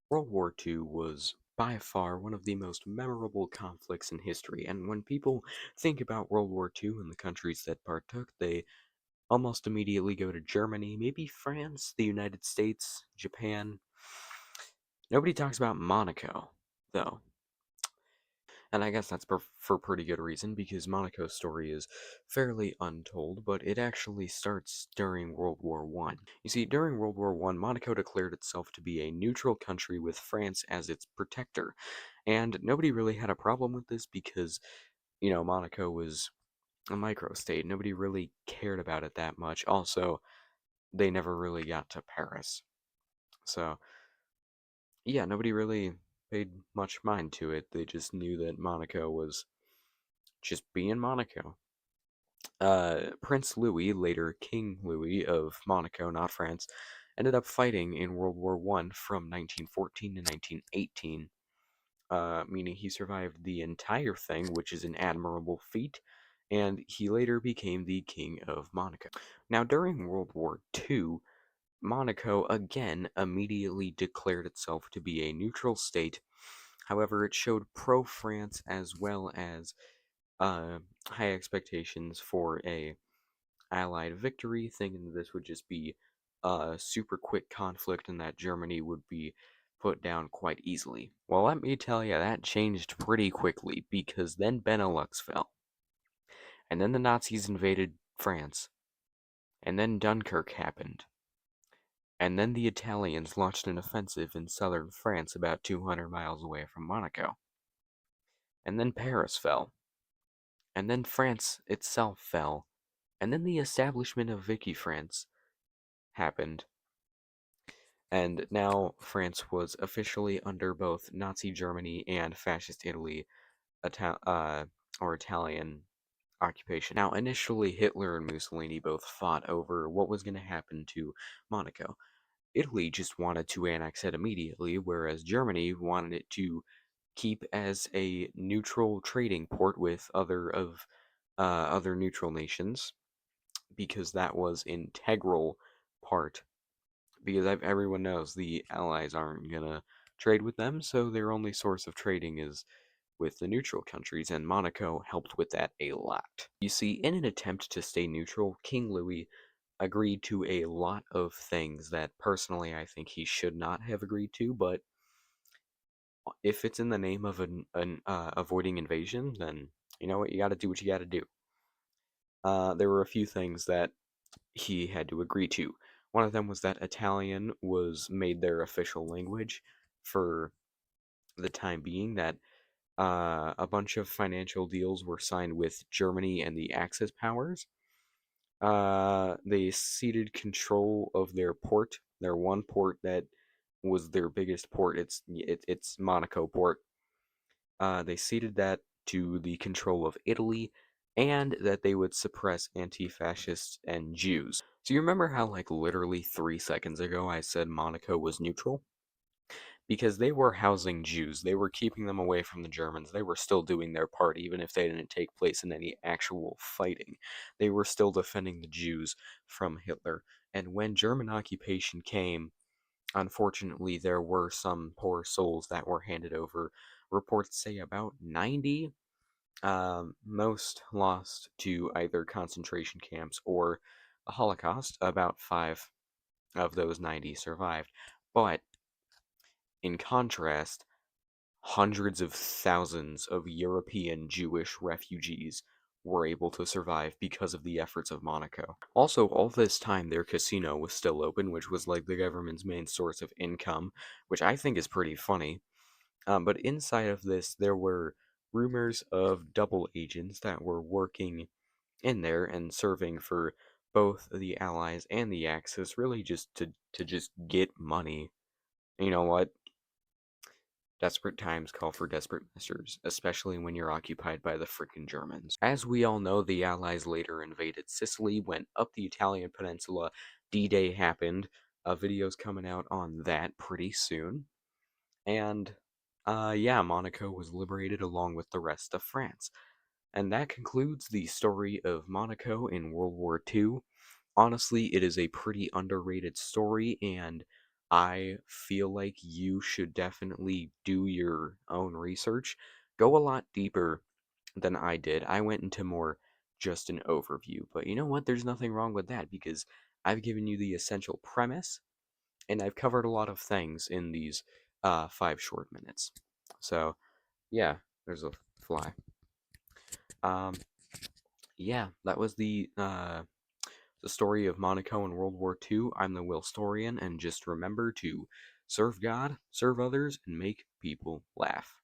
World War II was by far one of the most memorable conflicts in history, and when people think about World War II and the countries that partook, they almost immediately go to Germany, maybe France, the United States, Japan. Nobody talks about Monaco, though. And I guess that's for pretty good reason, because Monaco's story is fairly untold, but it actually starts during World War One. You see, during World War One, Monaco declared itself to be a neutral country with France as its protector. And nobody really had a problem with this because, Monaco was a microstate. Nobody really cared about it that much. Also, they never really got to Paris. So, yeah, nobody really paid much mind to it. They just knew that Monaco was just being Monaco. Prince Louis, later King Louis of Monaco, not France, ended up fighting in World War One from 1914 to 1918, meaning he survived the entire thing, which is an admirable feat, and he later became the King of Monaco. Now, during World War Two, Monaco again immediately declared itself to be a neutral state. However, it showed pro France as well as uh, high expectations for a Allied victory, thinking that this would just be a super quick conflict and that Germany would be put down quite easily. Well, let me tell you, that changed pretty quickly because then Benelux fell, and then the Nazis invaded France, and then Dunkirk happened, and then the Italians launched an offensive in southern France about 200 miles away from Monaco, and then Paris fell, and then France itself fell, and then the establishment of Vichy France happened, and now France was officially under both Nazi Germany and Fascist Italy, or Italian occupation. Now, initially, Hitler and Mussolini both fought over what was going to happen to Monaco. Italy just wanted to annex it immediately, whereas Germany wanted it to keep as a neutral trading port with other neutral nations, because that was integral part, because everyone knows the Allies aren't gonna trade with them, so their only source of trading is with the neutral countries, and Monaco helped with that a lot. You see, in an attempt to stay neutral, King Louis agreed to a lot of things that personally I think he should not have agreed to, but if it's in the name of avoiding invasion, then you know what, you gotta do what you gotta do. There were a few things that he had to agree to. One of them was that Italian was made their official language for the time being, that a bunch of financial deals were signed with Germany and the Axis powers. They ceded control of their port, their one port that was their biggest port. It's Monaco port. They ceded that to the control of Italy, and that they would suppress anti-fascists and Jews. So you remember how, like, literally 3 seconds ago I said Monaco was neutral? Because they were housing Jews. They were keeping them away from the Germans. They were still doing their part, even if they didn't take place in any actual fighting. They were still defending the Jews from Hitler. And when German occupation came, unfortunately, there were some poor souls that were handed over. Reports say about 90, most lost to either concentration camps or a Holocaust. About 5 of those 90 survived. But in contrast, hundreds of thousands of European Jewish refugees were able to survive because of the efforts of Monaco. Also, all this time, their casino was still open, which was like the government's main source of income, which I think is pretty funny. But inside of this, there were rumors of double agents that were working in there and serving for both the Allies and the Axis, really just to just get money. You know what? Desperate times call for desperate measures, especially when you're occupied by the frickin' Germans. As we all know, the Allies later invaded Sicily, went up the Italian peninsula, D-Day happened. A video's coming out on that pretty soon. And, yeah, Monaco was liberated along with the rest of France. And that concludes the story of Monaco in World War II. Honestly, it is a pretty underrated story, and I feel like you should definitely do your own research. Go a lot deeper than I did. I went into more just an overview. But you know what? There's nothing wrong with that because I've given you the essential premise and I've covered a lot of things in these 5 short minutes. So, yeah, there's a fly. Um, yeah, that was the story of Monaco in World War II. I'm the Willstorian, and just remember to serve God, serve others, and make people laugh.